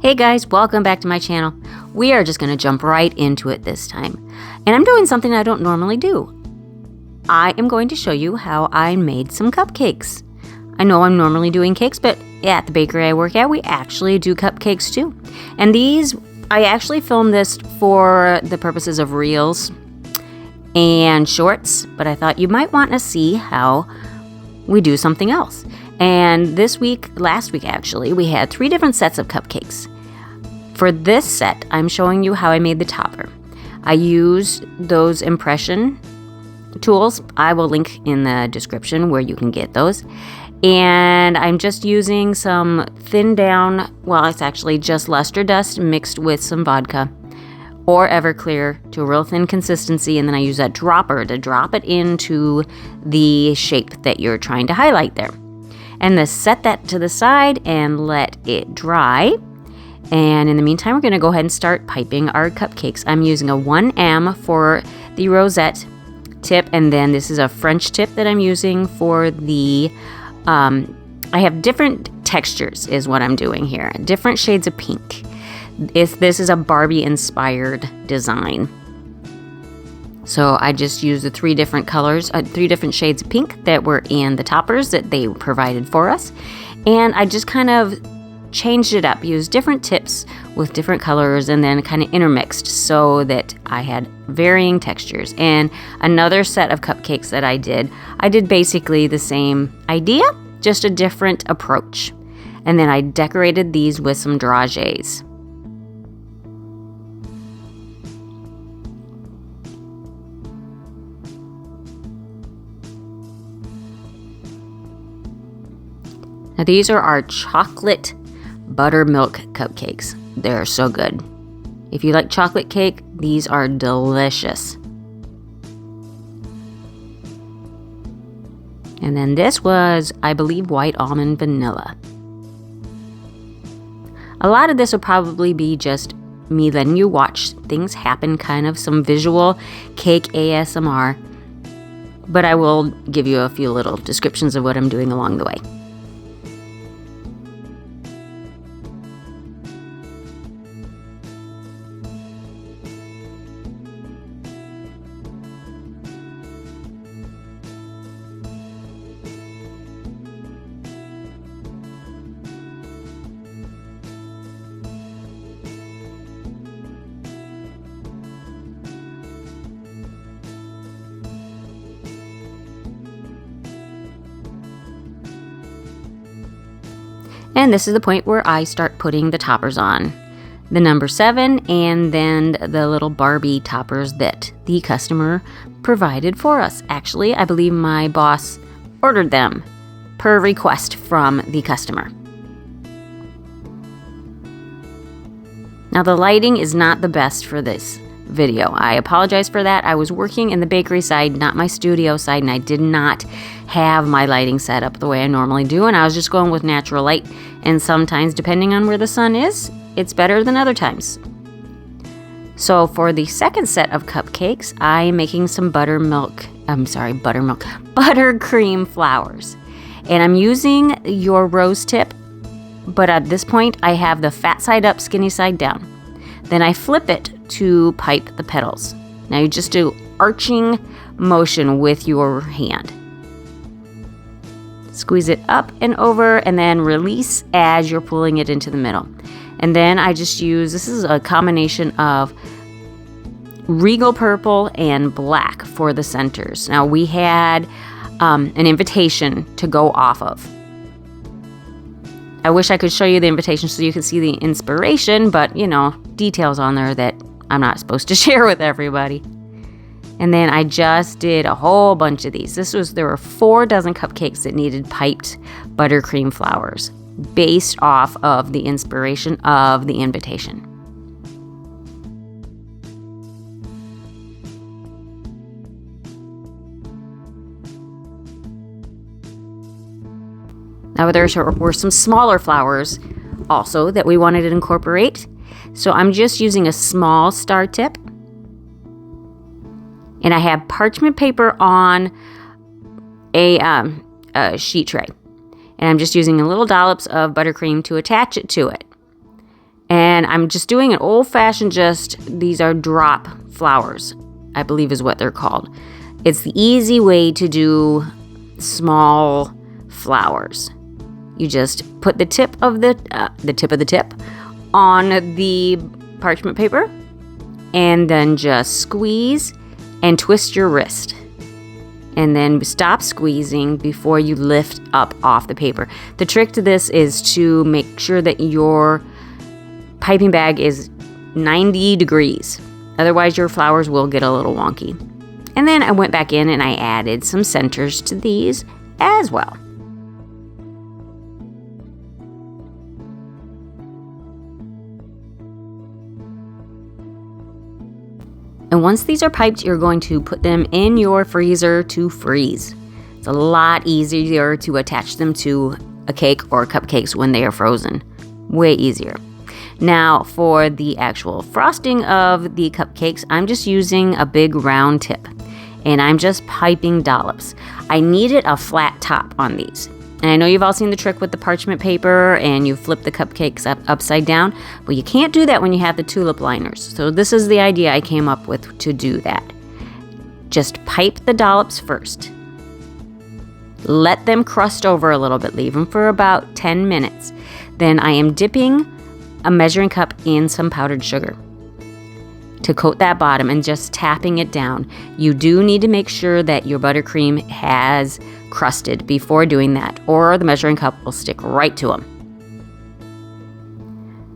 Hey guys, welcome back to my channel. We are just going to jump right into it this time. And I'm doing something I don't normally do. I am going to show you how I made some cupcakes. I know I'm normally doing cakes, but at the bakery I work at, we actually do cupcakes too. And these, I actually filmed this for the purposes of reels and shorts, but I thought you might want to see how we do something else. And last week actually, we had 3 different sets of cupcakes. For this set, I'm showing you how I made the topper. I used those impression tools. I will link in the description where you can get those. And I'm just using some thinned down, well, it's actually just luster dust mixed with some vodka or Everclear to a real thin consistency. And then I use that dropper to drop it into the shape that you're trying to highlight there. And then set that to the side and let it dry. And in the meantime, we're going to go ahead and start piping our cupcakes. I'm using a 1M for the rosette tip, and then this is a French tip that I'm using for the, I have different textures is what I'm doing here, different shades of pink. This is a Barbie inspired design. So I just used the 3 different colors, 3 different shades of pink that were in the toppers that they provided for us. And I just kind of changed it up, used different tips with different colors, and then kind of intermixed so that I had varying textures. And another set of cupcakes that I did basically the same idea, just a different approach. And then I decorated these with some dragées. Now these are our chocolate buttermilk cupcakes. They're so good. If you like chocolate cake, these are delicious. And then this was, I believe, white almond vanilla. A lot of this will probably be just me letting you watch things happen, kind of some visual cake ASMR. But I will give you a few little descriptions of what I'm doing along the way. And this is the point where I start putting the toppers on. The number 7 and then the little Barbie toppers that the customer provided for us. Actually, I believe my boss ordered them per request from the customer. Now the lighting is not the best for this video. I apologize for that. I was working in the bakery side, not my studio side, and I did not have my lighting set up the way I normally do, and I was just going with natural light. And sometimes, depending on where the sun is, it's better than other times. So for the second set of cupcakes, I'm making some buttercream flowers. And I'm using your rose tip, but at this point I have the fat side up, skinny side down. Then I flip it to pipe the petals. Now you just do arching motion with your hand. Squeeze it up and over and then release as you're pulling it into the middle. And then I just use, this is a combination of regal purple and black for the centers. Now we had an invitation to go off of. I wish I could show you the invitation so you could see the inspiration, but you know, details on there that I'm not supposed to share with everybody. And then I just did a whole bunch of these. There were 4 dozen cupcakes that needed piped buttercream flowers based off of the inspiration of the invitation. Now there were some smaller flowers also that we wanted to incorporate. So I'm just using a small star tip. And I have parchment paper on a sheet tray. And I'm just using a little dollops of buttercream to attach it to it. And And I'm just doing an old-fashioned these are drop flowers, I believe is what they're called. It's the easy way to do small flowers. You just put the tip of the tip on the parchment paper, and then just squeeze and twist your wrist. And then stop squeezing before you lift up off the paper. The trick to this is to make sure that your piping bag is 90 degrees. Otherwise, your flowers will get a little wonky. And then I went back in and I added some centers to these as well. And once these are piped, you're going to put them in your freezer to freeze. It's a lot easier to attach them to a cake or cupcakes when they are frozen. Way easier. Now, for the actual frosting of the cupcakes, I'm just using a big round tip. And I'm just piping dollops. I needed a flat top on these. And I know you've all seen the trick with the parchment paper and you flip the cupcakes upside down, but you can't do that when you have the tulip liners. So this is the idea I came up with to do that. Just pipe the dollops first. Let them crust over a little bit, leave them for about 10 minutes. Then I am dipping a measuring cup in some powdered sugar to coat that bottom and just tapping it down. You do need to make sure that your buttercream has crusted before doing that, or the measuring cup will stick right to them.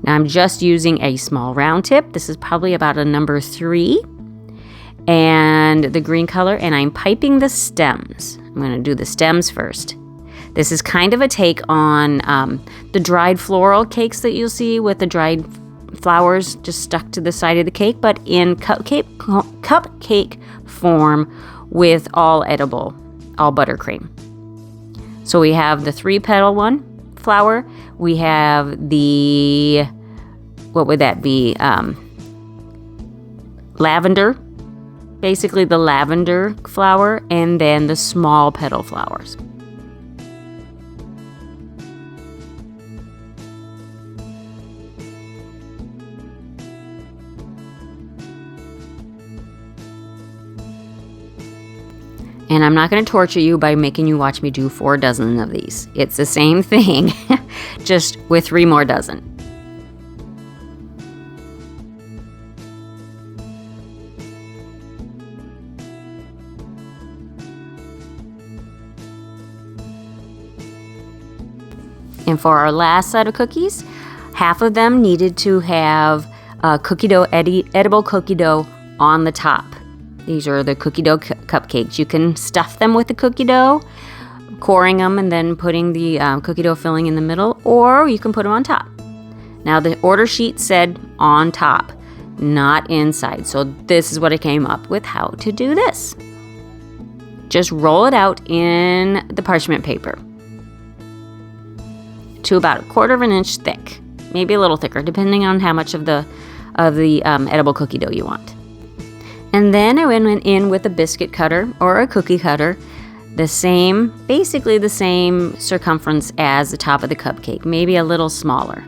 Now I'm just using a small round tip. This is probably about a number 3, and the green color, and I'm piping the stems. I'm going to do the stems first. This is kind of a take on the dried floral cakes that you'll see with the dried flowers just stuck to the side of the cake, but in cupcake form with all edible, all buttercream. So we have the 3-petal one flower. We have the, what would that be? Lavender, basically the lavender flower, and then the small petal flowers. And I'm not going to torture you by making you watch me do 4 dozen of these. It's the same thing, just with 3 more dozen. And for our last set of cookies, half of them needed to have cookie dough, edible cookie dough on the top. These are the cookie dough cupcakes. You can stuff them with the cookie dough, coring them and then putting the cookie dough filling in the middle, or you can put them on top. Now the order sheet said on top, not inside. So this is what I came up with how to do this. Just roll it out in the parchment paper to about 1/4 inch thick, maybe a little thicker, depending on how much of the edible cookie dough you want. And then I went in with a biscuit cutter or a cookie cutter, basically the same circumference as the top of the cupcake, maybe a little smaller.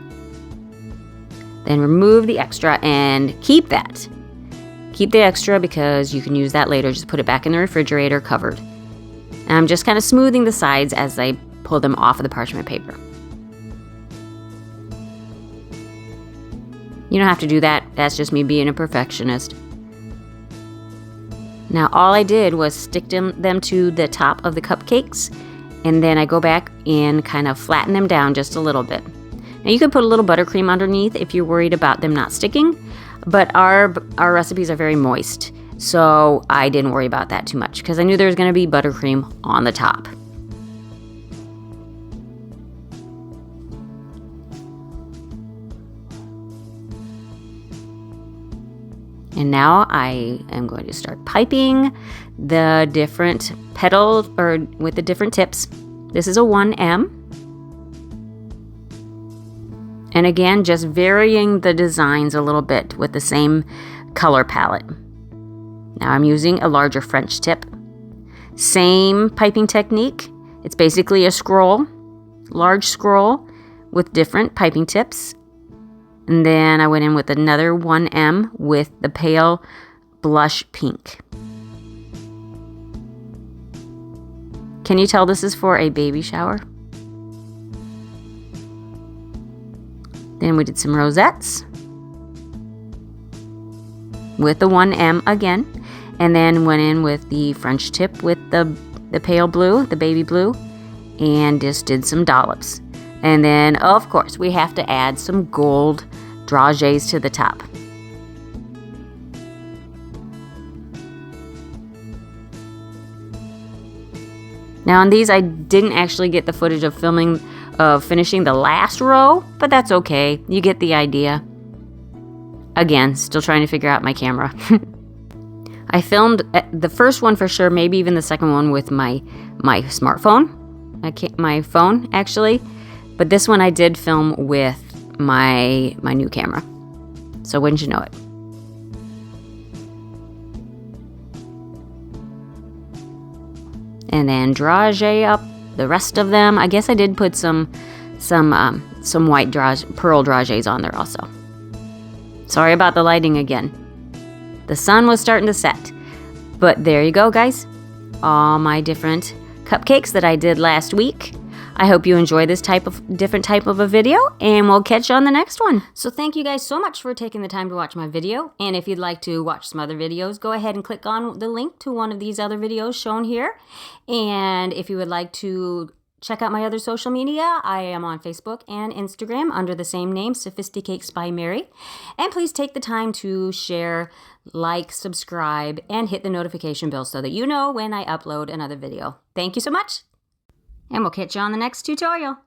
Then remove the extra and keep that. Keep the extra because you can use that later. Just put it back in the refrigerator covered. And I'm just kind of smoothing the sides as I pull them off of the parchment paper. You don't have to do that. That's just me being a perfectionist. Now all I did was stick them to the top of the cupcakes, and then I go back and kind of flatten them down just a little bit. Now you could put a little buttercream underneath if you're worried about them not sticking, but our recipes are very moist, so I didn't worry about that too much because I knew there was going to be buttercream on the top. And now I am going to start piping the different petals or with the different tips. This is a 1M. And again, just varying the designs a little bit with the same color palette. Now I'm using a larger French tip. Same piping technique. It's basically a scroll, large scroll with different piping tips. And then I went in with another 1M with the pale blush pink. Can you tell this is for a baby shower? Then we did some rosettes with the 1M again, and then went in with the French tip with the pale blue, the baby blue, and just did some dollops. And then, of course, we have to add some gold dragées to the top. Now on these, I didn't actually get the footage of finishing the last row, but that's okay. You get the idea. Again, still trying to figure out my camera. I filmed the first one for sure, maybe even the second one with my smartphone, my phone actually. But this one I did film with my new camera. So wouldn't you know it? And then dragé up the rest of them. I guess I did put some white pearl dragées on there also. Sorry about the lighting again. The sun was starting to set. But there you go, guys. All my different cupcakes that I did last week. I hope you enjoy this different type of a video, and we'll catch you on the next one. So thank you guys so much for taking the time to watch my video. And if you'd like to watch some other videos, go ahead and click on the link to one of these other videos shown here. And if you would like to check out my other social media, I am on Facebook and Instagram under the same name, Sophisticakes by Mary. And please take the time to share, like, subscribe, and hit the notification bell so that you know when I upload another video. Thank you so much, and we'll catch you on the next tutorial.